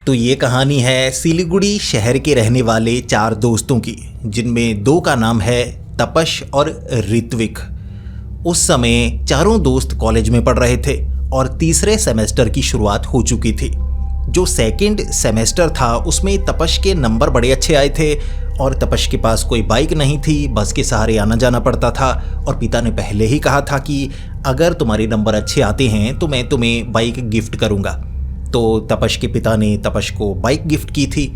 तो ये कहानी है सिलीगुड़ी शहर के रहने वाले 4 दोस्तों की, जिनमें 2 का नाम है तपश और ऋत्विक। उस समय चारों दोस्त कॉलेज में पढ़ रहे थे और तीसरे सेमेस्टर की शुरुआत हो चुकी थी। जो सेकंड सेमेस्टर था उसमें तपश के नंबर बड़े अच्छे आए थे और तपश के पास कोई बाइक नहीं थी, बस के सहारे आना जाना पड़ता था। और पिता ने पहले ही कहा था कि अगर तुम्हारे नंबर अच्छे आते हैं तो मैं तुम्हें बाइक गिफ्ट करूंगा। तो तपश के पिता ने तपश को बाइक गिफ्ट की थी।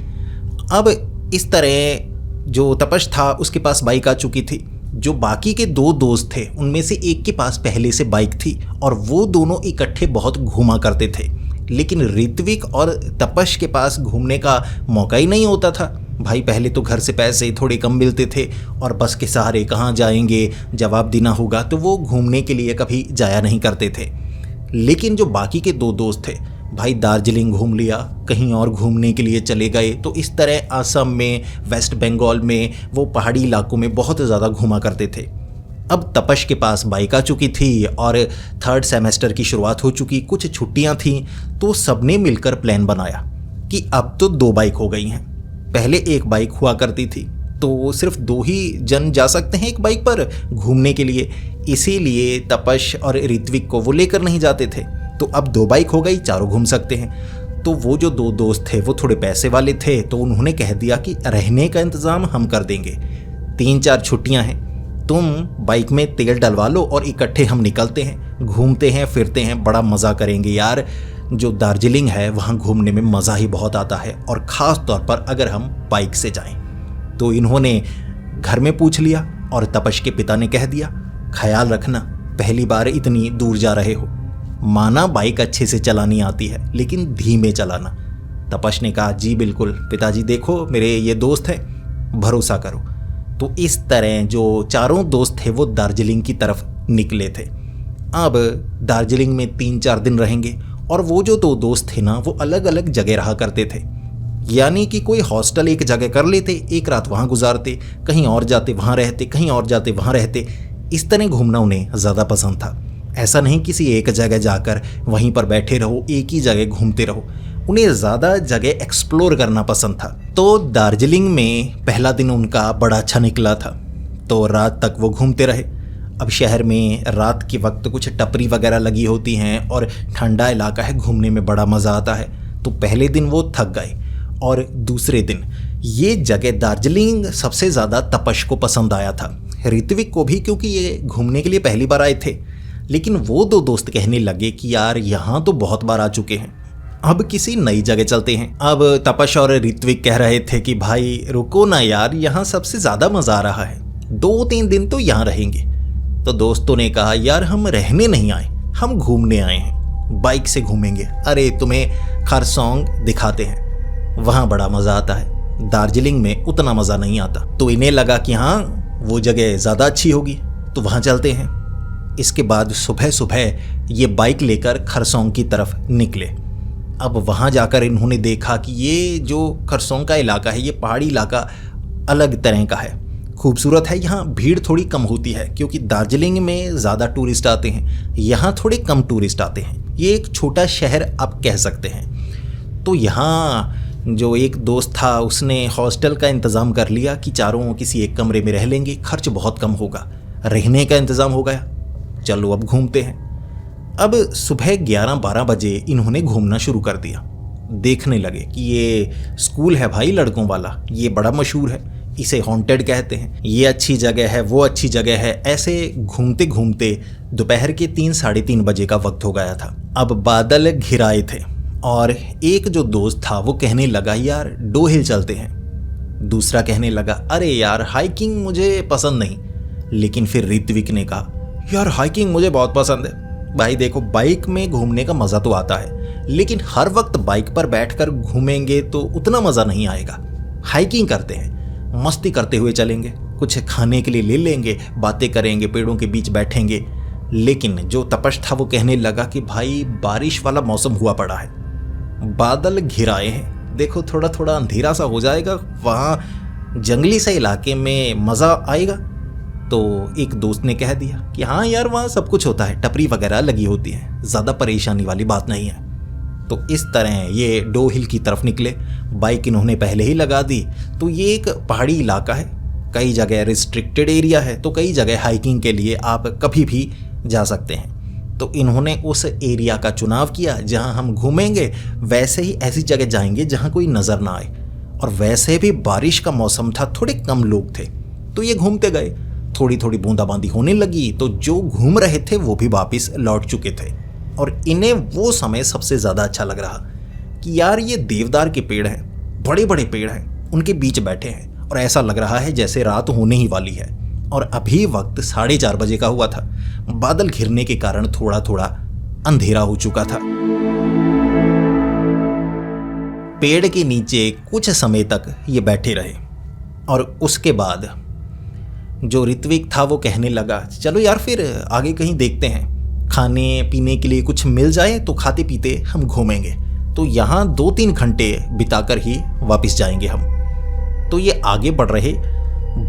अब इस तरह जो तपश था उसके पास बाइक आ चुकी थी। जो बाकी के 2 दोस्त थे उनमें से एक के पास पहले से बाइक थी और वो दोनों इकट्ठे बहुत घूमा करते थे, लेकिन ऋत्विक और तपश के पास घूमने का मौका ही नहीं होता था। भाई पहले तो घर से पैसे थोड़े कम मिलते थे और बस के सहारे कहाँ जाएंगे, जवाब देना होगा, तो वो घूमने के लिए कभी जाया नहीं करते थे। लेकिन जो बाकी के 2 दोस्त थे, भाई दार्जिलिंग घूम लिया, कहीं और घूमने के लिए चले गए। तो इस तरह असम में, वेस्ट बंगाल में, वो पहाड़ी इलाकों में बहुत ज़्यादा घूमा करते थे। अब तपश के पास बाइक आ चुकी थी और 3rd सेमेस्टर की शुरुआत हो चुकी, कुछ छुट्टियां थीं, तो सबने मिलकर प्लान बनाया कि अब तो 2 बाइक हो गई हैं। पहले 1 बाइक हुआ करती थी, तो सिर्फ 2 ही जन जा सकते हैं एक बाइक पर घूमने के लिए, इसीलिए तपश और ऋत्विक को वो लेकर नहीं जाते थे। तो अब 2 बाइक हो गई, चारों घूम सकते हैं। तो वो जो 2 दोस्त थे वो थोड़े पैसे वाले थे, तो उन्होंने कह दिया कि रहने का इंतज़ाम हम कर देंगे, 3-4 छुट्टियां हैं, तुम बाइक में तेल डलवा लो और इकट्ठे हम निकलते हैं, घूमते हैं, फिरते हैं, बड़ा मज़ा करेंगे। यार जो दार्जिलिंग है वहाँ घूमने में मज़ा ही बहुत आता है, और ख़ास तौर पर अगर हम बाइक से जाएं। तो इन्होंने घर में पूछ लिया और तपश के पिता ने कह दिया, ख्याल रखना पहली बार इतनी दूर जा रहे हो, माना बाइक अच्छे से चलानी आती है लेकिन धीमे चलाना। तपश ने कहा, जी बिल्कुल पिताजी, देखो मेरे ये दोस्त हैं, भरोसा करो। तो इस तरह जो चारों दोस्त थे वो दार्जिलिंग की तरफ निकले थे। अब दार्जिलिंग में 3-4 दिन रहेंगे और वो जो 2 दोस्त थे ना वो अलग अलग जगह रहा करते थे, यानी कि कोई हॉस्टल एक जगह कर लेते, एक रात वहाँ गुजारते, कहीं और जाते वहाँ रहते, कहीं और जाते वहाँ रहते। इस तरह घूमना उन्हें ज़्यादा पसंद था। ऐसा नहीं किसी एक जगह जाकर वहीं पर बैठे रहो, एक ही जगह घूमते रहो, उन्हें ज़्यादा जगह एक्सप्लोर करना पसंद था। तो दार्जिलिंग में पहला दिन उनका बड़ा अच्छा निकला था, तो रात तक वो घूमते रहे। अब शहर में रात के वक्त कुछ टपरी वगैरह लगी होती हैं और ठंडा इलाका है, घूमने में बड़ा मज़ा आता है। तो पहले दिन वो थक गए और दूसरे दिन ये जगह दार्जिलिंग सबसे ज़्यादा तपश को पसंद आया था, ऋत्विक को भी, क्योंकि ये घूमने के लिए पहली बार आए थे। लेकिन वो 2 दोस्त कहने लगे कि यार यहाँ तो बहुत बार आ चुके हैं, अब किसी नई जगह चलते हैं। अब तपश और ऋत्विक कह रहे थे कि भाई रुको ना यार, यहाँ सबसे ज़्यादा मज़ा आ रहा है, 2-3 दिन तो यहाँ रहेंगे। तो दोस्तों ने कहा, यार हम रहने नहीं आए, हम घूमने आए हैं, बाइक से घूमेंगे। अरे तुम्हें खरसोंग दिखाते हैं, वहाँ बड़ा मज़ा आता है, दार्जिलिंग में उतना मज़ा नहीं आता। तो इन्हें लगा कि हाँ वो जगह ज़्यादा अच्छी होगी, तो वहाँ चलते हैं। इसके बाद सुबह सुबह ये बाइक लेकर खरसोंग की तरफ निकले। अब वहाँ जाकर इन्होंने देखा कि ये जो खरसोंग का इलाका है, ये पहाड़ी इलाका अलग तरह का है, खूबसूरत है। यहाँ भीड़ थोड़ी कम होती है क्योंकि दार्जिलिंग में ज़्यादा टूरिस्ट आते हैं, यहाँ थोड़े कम टूरिस्ट आते हैं। ये एक छोटा शहर आप कह सकते हैं। तो यहाँ जो एक दोस्त था उसने हॉस्टल का इंतज़ाम कर लिया कि चारों किसी एक कमरे में रह लेंगे, खर्च बहुत कम होगा, रहने का इंतज़ाम हो गया। चलो अब घूमते हैं। अब सुबह 11-12 बजे इन्होंने घूमना शुरू कर दिया। देखने लगे कि ये स्कूल है भाई लड़कों वाला, ये बड़ा मशहूर है, इसे हॉन्टेड कहते हैं, ये अच्छी जगह है, वो अच्छी जगह है। ऐसे घूमते घूमते दोपहर के 3-3:30 बजे का वक्त हो गया था। अब बादल घिराए थे और एक जो दोस्त था वो कहने लगा, यार डो हिल चलते हैं। दूसरा कहने लगा, अरे यार हाइकिंग मुझे पसंद नहीं। लेकिन फिर ऋत्विक ने कहा, यार हाइकिंग मुझे बहुत पसंद है। भाई देखो, बाइक में घूमने का मज़ा तो आता है, लेकिन हर वक्त बाइक पर बैठकर घूमेंगे तो उतना मज़ा नहीं आएगा। हाइकिंग करते हैं, मस्ती करते हुए चलेंगे, कुछ खाने के लिए ले लेंगे, बातें करेंगे, पेड़ों के बीच बैठेंगे। लेकिन जो तपश था वो कहने लगा कि भाई बारिश वाला मौसम हुआ पड़ा है, बादल घिराए हैं, देखो थोड़ा थोड़ा अंधेरा सा हो जाएगा, वहाँ जंगली से इलाके में मज़ा आएगा। तो एक दोस्त ने कह दिया कि हाँ यार वहाँ सब कुछ होता है, टपरी वगैरह लगी होती है, ज़्यादा परेशानी वाली बात नहीं है। तो इस तरह ये डो हिल की तरफ निकले। बाइक इन्होंने पहले ही लगा दी। तो ये एक पहाड़ी इलाका है, कई जगह रिस्ट्रिक्टेड एरिया है, तो कई जगह हाइकिंग के लिए आप कभी भी जा सकते हैं। तो इन्होंने उस एरिया का चुनाव किया जहां हम घूमेंगे, वैसे ही ऐसी जगह जाएंगे जहां कोई नज़र ना आए। और वैसे भी बारिश का मौसम था, थोड़े कम लोग थे, तो ये घूमते गए। थोड़ी थोड़ी बूंदाबांदी होने लगी तो जो घूम रहे थे वो भी वापस लौट चुके थे। और इन्हें वो समय सबसे ज़्यादा अच्छा लग रहा कि यार ये देवदार के पेड़ हैं, बड़े बड़े पेड़ हैं, उनके बीच बैठे हैं और ऐसा लग रहा है जैसे रात होने ही वाली है। और अभी वक्त 4:30 बजे का हुआ था। बादल घिरने के कारण थोड़ा थोड़ा अंधेरा हो चुका था। पेड़ के नीचे कुछ समय तक ये बैठे रहे और उसके बाद जो ऋत्विक था वो कहने लगा, चलो यार फिर आगे कहीं देखते हैं, खाने पीने के लिए कुछ मिल जाए तो खाते पीते हम घूमेंगे, तो यहाँ 2-3 घंटे बिताकर ही वापस जाएंगे हम। तो ये आगे बढ़ रहे,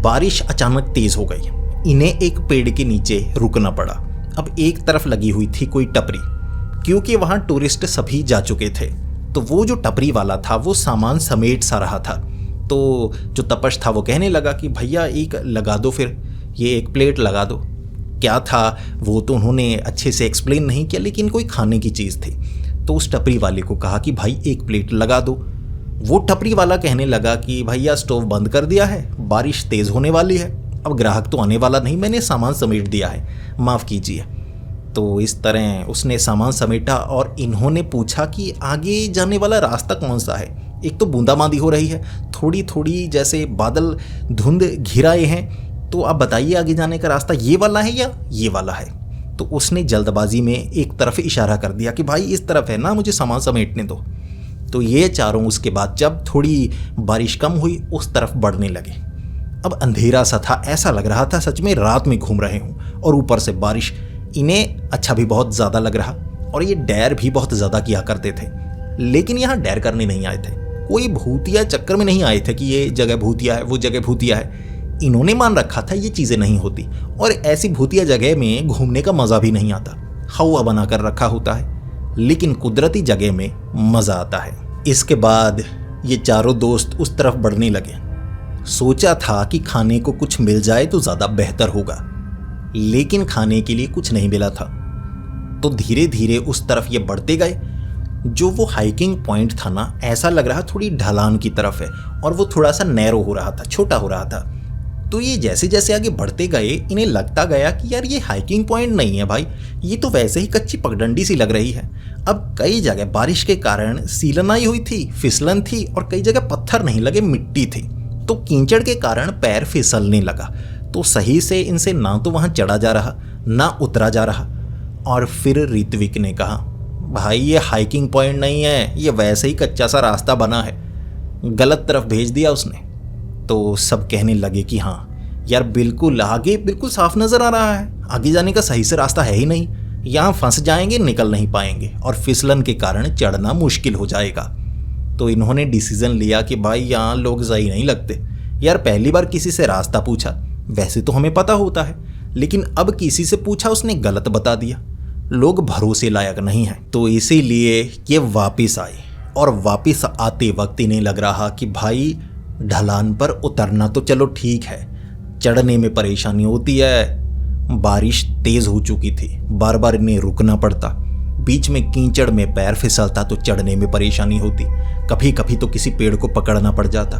बारिश अचानक तेज हो गई। इन्हें एक पेड़ के नीचे रुकना पड़ा। अब एक तरफ लगी हुई थी कोई टपरी, क्योंकि वहाँ टूरिस्ट सभी जा चुके थे। तो वो जो टपरी वाला था वो सामान समेट सा रहा था। तो जो तपश था वो कहने लगा कि भैया एक लगा दो, फिर ये एक प्लेट लगा दो। क्या था वो तो उन्होंने अच्छे से एक्सप्लेन नहीं किया, लेकिन कोई खाने की चीज़ थी। तो उस टपरी वाले को कहा कि भाई एक प्लेट लगा दो। वो टपरी वाला कहने लगा कि भैया स्टोव बंद कर दिया है, बारिश तेज़ होने वाली है, अब ग्राहक तो आने वाला नहीं, मैंने सामान समेट दिया है, माफ़ कीजिए। तो इस तरह उसने सामान समेटा और इन्होंने पूछा कि आगे जाने वाला रास्ता कौन सा है। एक तो बूंदाबांदी हो रही है, थोड़ी थोड़ी जैसे बादल धुंध घिराए हैं, तो आप बताइए आगे जाने का रास्ता ये वाला है या ये वाला है। तो उसने जल्दबाजी में एक तरफ इशारा कर दिया कि भाई इस तरफ है ना, मुझे सामान समेटने दो। तो ये चारों उसके बाद जब थोड़ी बारिश कम हुई उस तरफ बढ़ने लगे। अब अंधेरा सा था, ऐसा लग रहा था सच में रात में घूम रहे हूँ, और ऊपर से बारिश। इन्हें अच्छा भी बहुत ज़्यादा लग रहा और ये डैर भी बहुत ज़्यादा किया करते थे। लेकिन यहाँ डैर करने नहीं आए थे, कोई भूतिया चक्कर में नहीं आए थे कि ये जगह भूतिया है वो जगह भूतिया है। इन्होंने मान रखा था ये चीज़ें नहीं होती, और ऐसी भूतिया जगह में घूमने का मज़ा भी नहीं आता। हवा बना कर रखा होता है, लेकिन कुदरती जगह में मज़ा आता है। इसके बाद ये चारों दोस्त उस तरफ बढ़ने लगे। सोचा था कि खाने को कुछ मिल जाए तो ज़्यादा बेहतर होगा, लेकिन खाने के लिए कुछ नहीं मिला था। तो धीरे धीरे उस तरफ ये बढ़ते गए। जो वो हाइकिंग पॉइंट था ना, ऐसा लग रहा थोड़ी ढलान की तरफ है, और वो थोड़ा सा नैरो हो रहा था, छोटा हो रहा था। तो ये जैसे जैसे आगे बढ़ते गए इन्हें लगता गया कि यार ये हाइकिंग पॉइंट नहीं है भाई, ये तो वैसे ही कच्ची पगडंडी सी लग रही है। अब कई जगह बारिश के कारण सीलन आई हुई थी, फिसलन थी, और कई जगह पत्थर नहीं लगे, मिट्टी थी। तो कीचड़ के कारण पैर फिसलने लगा। तो सही से इनसे ना तो वहाँ चढ़ा जा रहा ना उतरा जा रहा। और फिर ऋत्विक ने कहा, भाई ये हाइकिंग पॉइंट नहीं है, ये वैसे ही कच्चा सा रास्ता बना है, गलत तरफ भेज दिया उसने। तो सब कहने लगे कि हाँ यार बिल्कुल आगे बिल्कुल साफ नज़र आ रहा है, आगे जाने का सही से रास्ता है ही नहीं, यहाँ फंस जाएंगे, निकल नहीं पाएंगे, और फिसलन के कारण चढ़ना मुश्किल हो जाएगा। तो इन्होंने डिसीजन लिया कि भाई यहाँ लोग सही नहीं लगते यार, पहली बार किसी से रास्ता पूछा, वैसे तो हमें पता होता है, लेकिन अब किसी से पूछा उसने गलत बता दिया, लोग भरोसे लायक नहीं हैं। तो इसीलिए ये वापस आए, और वापस आते वक्त इन्हें लग रहा कि भाई ढलान पर उतरना तो चलो ठीक है, चढ़ने में परेशानी होती है। बारिश तेज़ हो चुकी थी, बार बार इन्हें रुकना पड़ता, बीच में कीचड़ में पैर फिसलता तो चढ़ने में परेशानी होती, कभी कभी तो किसी पेड़ को पकड़ना पड़ जाता।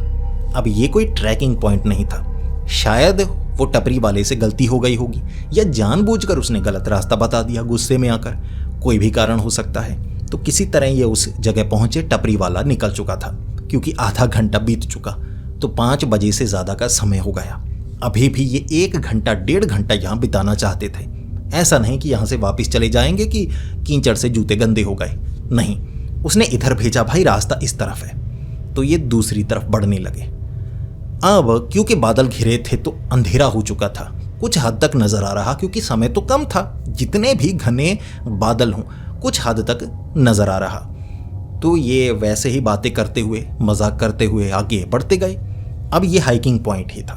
अब ये कोई ट्रैकिंग पॉइंट नहीं था, शायद वो टपरी वाले से गलती हो गई होगी, या जानबूझकर उसने गलत रास्ता बता दिया गुस्से में आकर, कोई भी कारण हो सकता है। तो किसी तरह ये उस जगह पहुंचे। टपरी वाला निकल चुका था, क्योंकि आधा घंटा बीत चुका, तो 5 बजे से ज़्यादा का समय हो गया। अभी भी ये 1 घंटा 1.5 घंटा यहाँ बिताना चाहते थे। ऐसा नहीं कि यहाँ से वापस चले जाएंगे कि कीचड़ से जूते गंदे हो गए, नहीं, उसने इधर भेजा, भाई रास्ता इस तरफ है। तो ये दूसरी तरफ बढ़ने लगे। अब क्योंकि बादल घिरे थे तो अंधेरा हो चुका था, कुछ हद तक नजर आ रहा, क्योंकि समय तो कम था, जितने भी घने बादल हों कुछ हद तक नजर आ रहा। तो ये वैसे ही बातें करते हुए मजाक करते हुए आगे बढ़ते गए। अब ये हाइकिंग पॉइंट ही था,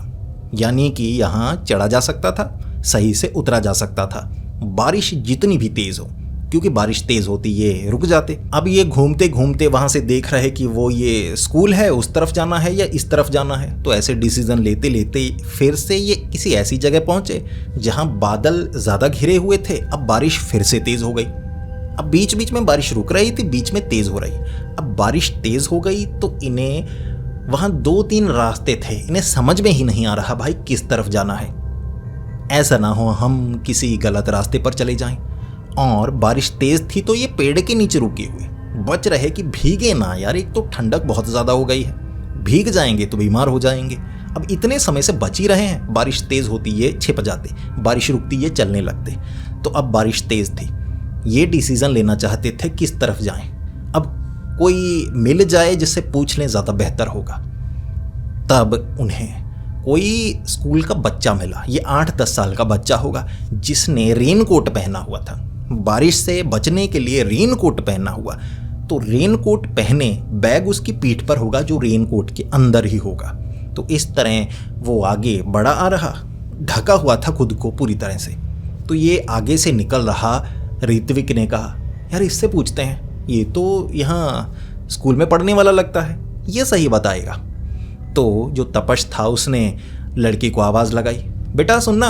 यानी कि यहाँ चढ़ा जा सकता था, सही से उतरा जा सकता था, बारिश जितनी भी तेज हो, क्योंकि बारिश तेज होती ये रुक जाते। अब ये घूमते घूमते वहां से देख रहे कि वो ये स्कूल है उस तरफ जाना है या इस तरफ जाना है। तो ऐसे डिसीजन लेते लेते फिर से ये किसी ऐसी जगह पहुंचे जहां बादल ज्यादा घिरे हुए थे। अब बारिश फिर से तेज हो गई। अब बीच बीच में बारिश रुक रही थी, बीच में तेज हो रही। अब बारिश तेज हो गई तो इन्हें वहां 2-3 रास्ते थे, इन्हें समझ में ही नहीं आ रहा भाई किस तरफ जाना है। ऐसा ना हो हम किसी गलत रास्ते पर चले जाएं। और बारिश तेज थी तो ये पेड़ के नीचे रुके हुए बच रहे कि भीगे ना यार, एक तो ठंडक बहुत ज़्यादा हो गई है, भीग जाएंगे तो बीमार हो जाएंगे। अब इतने समय से बच ही रहे हैं, बारिश तेज होती ये छिप जाते, बारिश रुकती ये चलने लगते। तो अब बारिश तेज थी, ये डिसीजन लेना चाहते थे किस तरफ जाएं। अब कोई मिल जाए जिससे पूछ लें ज़्यादा बेहतर होगा। तब उन्हें कोई स्कूल का बच्चा मिला, ये 8-10 साल का बच्चा होगा जिसने रेनकोट पहना हुआ था, बारिश से बचने के लिए रेनकोट पहना हुआ। तो रेनकोट पहने बैग उसकी पीठ पर होगा जो रेनकोट के अंदर ही होगा। तो इस तरह वो आगे बढ़ा आ रहा, ढका हुआ था खुद को पूरी तरह से। तो ये आगे से निकल रहा। ऋत्विक ने कहा यार इससे पूछते हैं, ये तो यहाँ स्कूल में पढ़ने वाला लगता है, ये सही बताएगा। तो जो तपश था उसने लड़की को आवाज़ लगाई, बेटा सुनना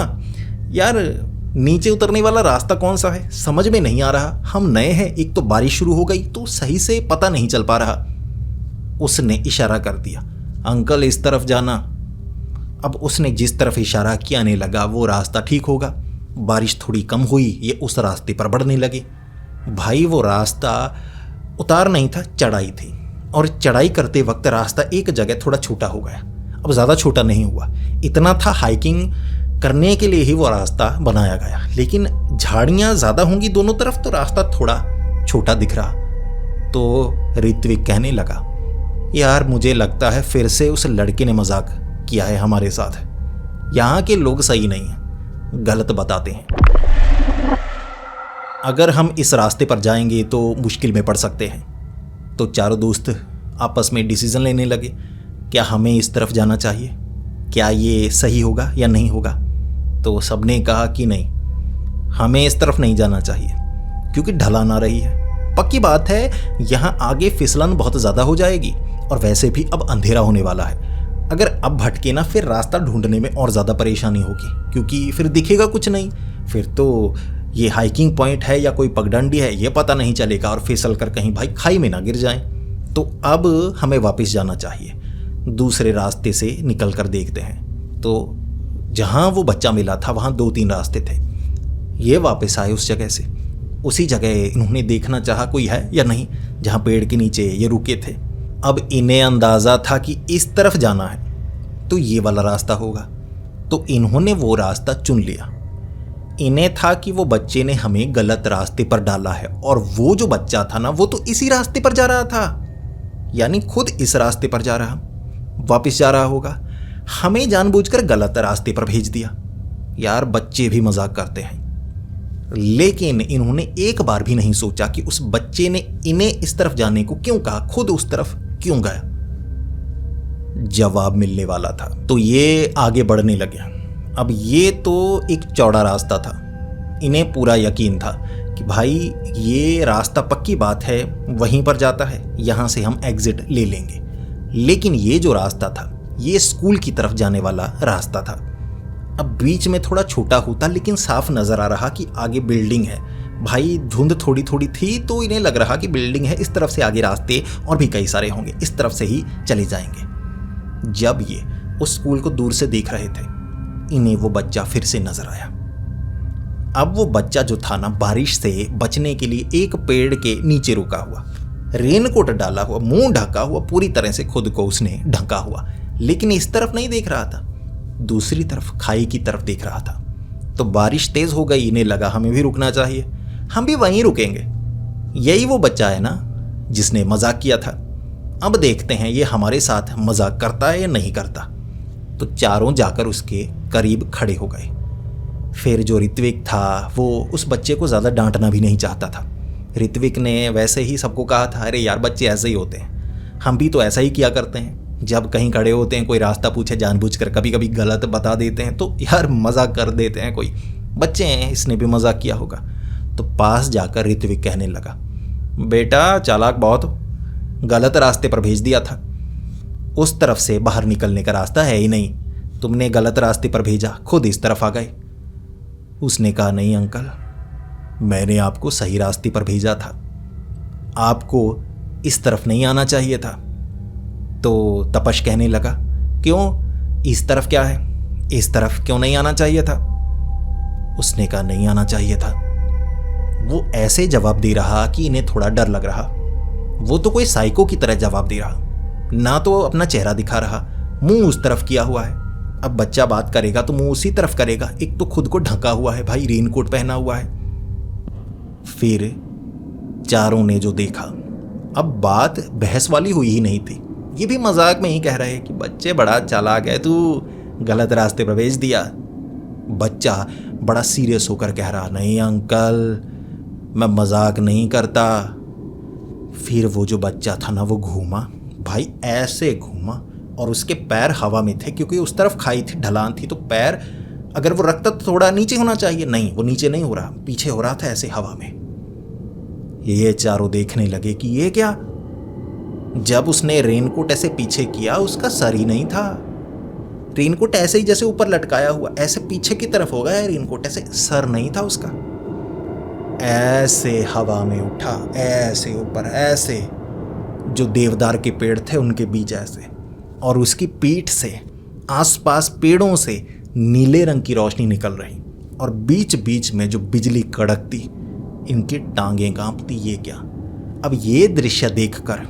यार, नीचे उतरने वाला रास्ता कौन सा है, समझ में नहीं आ रहा, हम नए हैं, एक तो बारिश शुरू हो गई तो सही से पता नहीं चल पा रहा। उसने इशारा कर दिया, अंकल इस तरफ जाना। अब उसने जिस तरफ इशारा किया ने लगा वो रास्ता ठीक होगा। बारिश थोड़ी कम हुई, ये उस रास्ते पर बढ़ने लगे। भाई वो रास्ता उतार नहीं था, चढ़ाई थी, और चढ़ाई करते वक्त रास्ता एक जगह थोड़ा छोटा हो गया। अब ज़्यादा छोटा नहीं हुआ, इतना था हाइकिंग करने के लिए ही वो रास्ता बनाया गया, लेकिन झाड़ियाँ ज़्यादा होंगी दोनों तरफ तो रास्ता थोड़ा छोटा दिख रहा। तो ऋत्विक कहने लगा, यार मुझे लगता है फिर से उस लड़के ने मजाक किया है हमारे साथ, यहाँ के लोग सही नहीं हैं, गलत बताते हैं, अगर हम इस रास्ते पर जाएंगे तो मुश्किल में पड़ सकते हैं। तो चारों दोस्त आपस में डिसीजन लेने लगे, क्या हमें इस तरफ जाना चाहिए, क्या ये सही होगा या नहीं होगा। तो सबने कहा कि नहीं, हमें इस तरफ नहीं जाना चाहिए क्योंकि ढलान आ रही है, पक्की बात है यहाँ आगे फिसलन बहुत ज़्यादा हो जाएगी, और वैसे भी अब अंधेरा होने वाला है, अगर अब भटके ना फिर रास्ता ढूंढने में और ज़्यादा परेशानी होगी, क्योंकि फिर दिखेगा कुछ नहीं, फिर तो ये हाइकिंग पॉइंट है या कोई पगडंडी है ये पता नहीं चलेगा, और फिसल कर कहीं भाई खाई में ना गिर जाएं। तो अब हमें वापस जाना चाहिए, दूसरे रास्ते से निकल कर देखते हैं। तो जहाँ वो बच्चा मिला था वहाँ 2-3 रास्ते थे, ये वापस आए उस जगह से, उसी जगह इन्होंने देखना चाहा कोई है या नहीं जहाँ पेड़ के नीचे ये रुके थे। अब इन्हें अंदाज़ा था कि इस तरफ जाना है तो ये वाला रास्ता होगा, तो इन्होंने वो रास्ता चुन लिया। इन्हें था कि वो बच्चे ने हमें गलत रास्ते पर डाला है, और वो जो बच्चा था ना वो तो इसी रास्ते पर जा रहा था, यानी खुद इस रास्ते पर जा रहा, वापस जा रहा होगा, हमें जानबूझकर गलत रास्ते पर भेज दिया। यार बच्चे भी मजाक करते हैं, लेकिन इन्होंने एक बार भी नहीं सोचा कि उस बच्चे ने इन्हें इस तरफ जाने को क्यों कहा, खुद उस तरफ क्यों गया। जवाब मिलने वाला था तो ये आगे बढ़ने लगे। अब ये तो एक चौड़ा रास्ता था, इन्हें पूरा यकीन था कि भाई ये रास्ता पक्की बात है वहीं पर जाता है, यहाँ से हम एग्जिट ले लेंगे। लेकिन ये जो रास्ता था ये स्कूल की तरफ जाने वाला रास्ता था। अब बीच में थोड़ा छोटा होता लेकिन साफ नज़र आ रहा कि आगे बिल्डिंग है। भाई धुंध थोड़ी थोड़ी थी तो इन्हें लग रहा कि बिल्डिंग है, इस तरफ से आगे रास्ते और भी कई सारे होंगे, इस तरफ से ही चले जाएंगे। जब ये उस स्कूल को दूर से देख रहे थे इन्हें वो बच्चा फिर से नजर आया। अब वो बच्चा जो था ना बारिश से बचने के लिए एक पेड़ के नीचे रुका हुआ, रेनकोट डाला हुआ, मुंह ढका हुआ, पूरी तरह से खुद को उसने ढका हुआ, लेकिन इस तरफ नहीं देख रहा था, दूसरी तरफ खाई की तरफ देख रहा था। तो बारिश तेज हो गई, इन्हें लगा हमें भी रुकना चाहिए, हम भी वहीं रुकेंगे। यही वो बच्चा है ना जिसने मजाक किया था, अब देखते हैं ये हमारे साथ मजाक करता है या नहीं करता। तो चारों जाकर उसके करीब खड़े हो गए। फिर जो ऋत्विक था वो उस बच्चे को ज़्यादा डांटना भी नहीं चाहता था। ऋत्विक ने वैसे ही सबको कहा था, अरे यार बच्चे ऐसे ही होते हैं, हम भी तो ऐसा ही किया करते हैं, जब कहीं खड़े होते हैं कोई रास्ता पूछे जानबूझकर कभी कभी गलत बता देते हैं, तो यार मजाक कर देते हैं, कोई बच्चे हैं इसने भी मजाक किया होगा। तो पास जाकर ऋत्विक कहने लगा, बेटा चालाक बहुत हो, गलत रास्ते पर भेज दिया था। उस तरफ से बाहर निकलने का रास्ता है ही नहीं, तुमने गलत रास्ते पर भेजा, खुद इस तरफ आ गए। उसने कहा, नहीं अंकल, मैंने आपको सही रास्ते पर भेजा था, आपको इस तरफ नहीं आना चाहिए था। तो तपश कहने लगा, क्यों, इस तरफ क्या है, इस तरफ क्यों नहीं आना चाहिए था? उसने कहा, नहीं आना चाहिए था। वो ऐसे जवाब दे रहा कि इन्हें थोड़ा डर लग रहा। वो तो कोई साइको की तरह जवाब दे रहा, ना तो अपना चेहरा दिखा रहा, मुंह उस तरफ किया हुआ है। अब बच्चा बात करेगा तो मुंह उसी तरफ करेगा, एक तो खुद को ढका हुआ है भाई, रेनकोट पहना हुआ है। फिर चारों ने जो देखा, अब बात बहस वाली हुई ही नहीं थी, ये भी मजाक में ही कह रहे कि बच्चे बड़ा चालाक है, तू गलत रास्ते पर भेज दिया। बच्चा बड़ा सीरियस होकर कह रहा, नहीं अंकल, मैं मजाक नहीं करता। फिर वो जो बच्चा था ना, वो घूमा भाई, ऐसे घूमा, और उसके पैर हवा में थे, क्योंकि उस तरफ खाई थी, ढलान थी, तो पैर अगर वो रखता तो थोड़ा नीचे होना चाहिए, नहीं, वो नीचे नहीं हो रहा, पीछे हो रहा था ऐसे हवा में। ये चारों देखने लगे कि ये क्या। जब उसने रेनकोट ऐसे पीछे किया, उसका सर ही नहीं था, रेनकोट ऐसे ही जैसे ऊपर लटकाया हुआ, ऐसे पीछे की तरफ हो गया रेनकोट, ऐसे सर नहीं था उसका। ऐसे हवा में उठा, ऐसे ऊपर, ऐसे जो देवदार के पेड़ थे उनके बीच ऐसे, और उसकी पीठ से आसपास पेड़ों से नीले रंग की रोशनी निकल रही, और बीच बीच में जो बिजली कड़कती, इनकी टांगें कांपती। ये क्या। अब ये दृश्य देखकर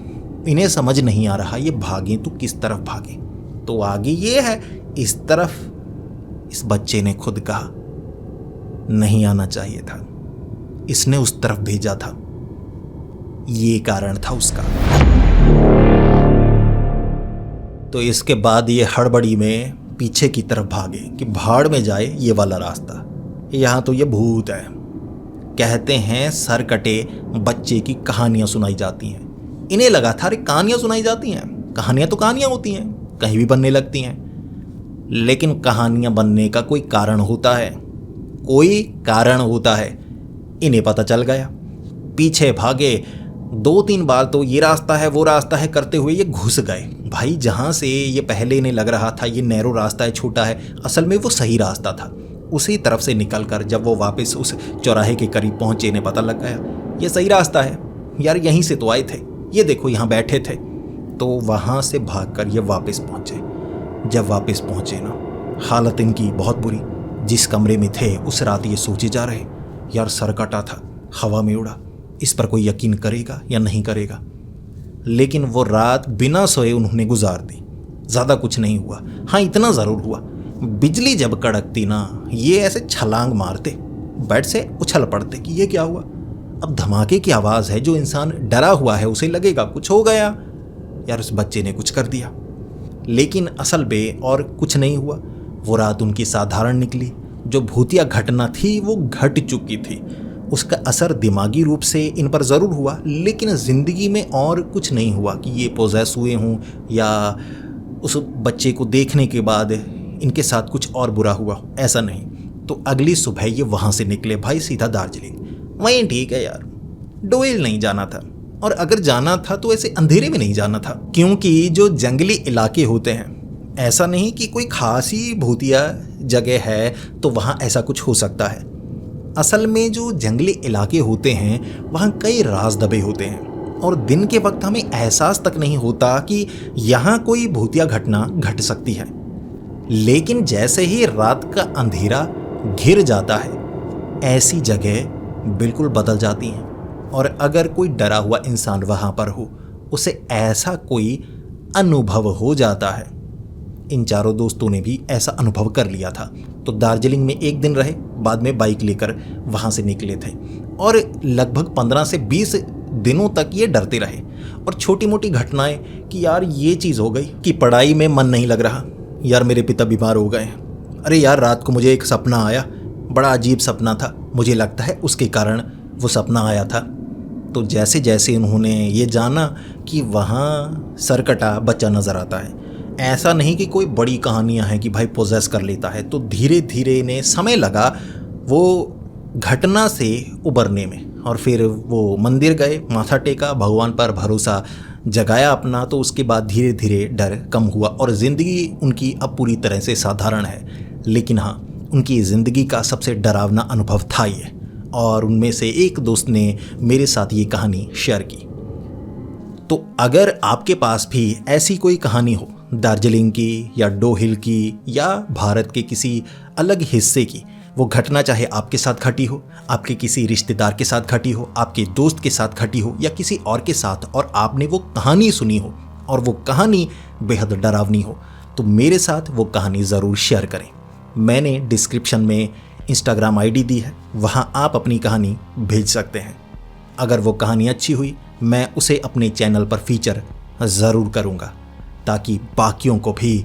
इन्हें समझ नहीं आ रहा, ये भागें तो किस तरफ भागें। तो आगे ये है इस तरफ। इस बच्चे ने खुद कहा, नहीं आना चाहिए था, इसने उस तरफ भेजा था, ये कारण था उसका। तो इसके बाद ये हड़बड़ी में पीछे की तरफ भागे कि भाड़ में जाए ये वाला रास्ता, यहाँ तो ये भूत है। कहते हैं सर कटे बच्चे की कहानियां सुनाई जाती हैं। इन्हें लगा था अरे कहानियां सुनाई जाती हैं, कहानियां तो कहानियां होती हैं, कहीं भी बनने लगती हैं। लेकिन कहानियां बनने का कोई कारण होता है, कोई कारण होता है। इन्हें पता चल गया, पीछे भागे, 2-3 बार तो ये रास्ता है वो रास्ता है करते हुए ये घुस गए भाई। जहाँ से ये पहले इन्हें लग रहा था ये नैरो रास्ता है, छोटा है, असल में वो सही रास्ता था। उसी तरफ से निकलकर जब वो वापस उस चौराहे के करीब पहुंचे, इन्हें पता लग गया ये सही रास्ता है यार, यहीं से तो आए थे, ये देखो यहाँ बैठे थे। तो वहाँ से भागकर ये वापस पहुँचे। जब वापस पहुँचे ना, हालत इनकी बहुत बुरी। जिस कमरे में थे उस रात ये सोचे जा रहे, यार सर कटा था, हवा में उड़ा, इस पर कोई यकीन करेगा या नहीं करेगा। लेकिन वो रात बिना सोए उन्होंने गुजार दी। ज़्यादा कुछ नहीं हुआ, हाँ इतना ज़रूर हुआ, बिजली जब कड़कती ना, ये ऐसे छलांग मारते, बेड से उछल पड़ते कि ये क्या हुआ। अब धमाके की आवाज़ है, जो इंसान डरा हुआ है उसे लगेगा कुछ हो गया, यार उस बच्चे ने कुछ कर दिया। लेकिन असल में और कुछ नहीं हुआ। वो रात उनकी साधारण निकली। जो भूतिया घटना थी वो घट चुकी थी, उसका असर दिमागी रूप से इन पर ज़रूर हुआ, लेकिन ज़िंदगी में और कुछ नहीं हुआ कि ये पोजेस हुए हों या उस बच्चे को देखने के बाद इनके साथ कुछ और बुरा हुआ, ऐसा नहीं। तो अगली सुबह ये वहाँ से निकले भाई सीधा दार्जिलिंग। वहीं ठीक है यार, डोइल नहीं जाना था, और अगर जाना था तो ऐसे अंधेरे में नहीं जाना था, क्योंकि जो जंगली इलाके होते हैं, ऐसा नहीं कि कोई खासी भूतिया जगह है तो वहाँ ऐसा कुछ हो सकता है। असल में जो जंगली इलाके होते हैं वहाँ कई राज दबे होते हैं, और दिन के वक्त हमें एहसास तक नहीं होता कि यहाँ कोई भूतिया घटना घट सकती है। लेकिन जैसे ही रात का अंधेरा घिर जाता है, ऐसी जगह बिल्कुल बदल जाती हैं, और अगर कोई डरा हुआ इंसान वहाँ पर हो, उसे ऐसा कोई अनुभव हो जाता है। इन चारों दोस्तों ने भी ऐसा अनुभव कर लिया था। तो दार्जिलिंग में एक दिन रहे, बाद में बाइक लेकर वहाँ से निकले थे, और लगभग 15 से 20 दिनों तक ये डरते रहे। और छोटी मोटी घटनाएं कि यार ये चीज़ हो गई कि पढ़ाई में मन नहीं लग रहा, यार मेरे पिता बीमार हो गए, अरे यार रात को मुझे एक सपना आया, बड़ा अजीब सपना था, मुझे लगता है उसके कारण वो सपना आया था। तो जैसे जैसे उन्होंने ये जाना कि वहाँ सरकटा बच्चा नज़र आता है, ऐसा नहीं कि कोई बड़ी कहानियाँ हैं कि भाई पोजेस कर लेता है, तो धीरे धीरे इन्हें समय लगा वो घटना से उबरने में। और फिर वो मंदिर गए, माथा टेका, भगवान पर भरोसा जगाया अपना, तो उसके बाद धीरे धीरे डर कम हुआ और ज़िंदगी उनकी अब पूरी तरह से साधारण है। लेकिन हाँ, उनकी ज़िंदगी का सबसे डरावना अनुभव था ये, और उनमें से एक दोस्त ने मेरे साथ ये कहानी शेयर की। तो अगर आपके पास भी ऐसी कोई कहानी हो, दार्जिलिंग की या डोहिल की या भारत के किसी अलग हिस्से की, वो घटना चाहे आपके साथ घटी हो, आपके किसी रिश्तेदार के साथ घटी हो, आपके दोस्त के साथ घटी हो या किसी और के साथ, और आपने वो कहानी सुनी हो और वो कहानी बेहद डरावनी हो, तो मेरे साथ वो कहानी ज़रूर शेयर करें। मैंने डिस्क्रिप्शन में इंस्टाग्राम आईडी दी है, वहाँ आप अपनी कहानी भेज सकते हैं। अगर वो कहानी अच्छी हुई, मैं उसे अपने चैनल पर फीचर ज़रूर करूँगा ताकि बाकियों को भी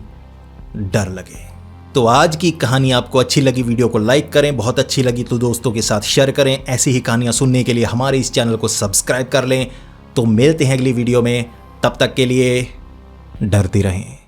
डर लगे। तो आज की कहानी आपको अच्छी लगी, वीडियो को लाइक करें, बहुत अच्छी लगी तो दोस्तों के साथ शेयर करें। ऐसी ही कहानियाँ सुनने के लिए हमारे इस चैनल को सब्सक्राइब कर लें। तो मिलते हैं अगली वीडियो में, तब तक के लिए डरते रहें।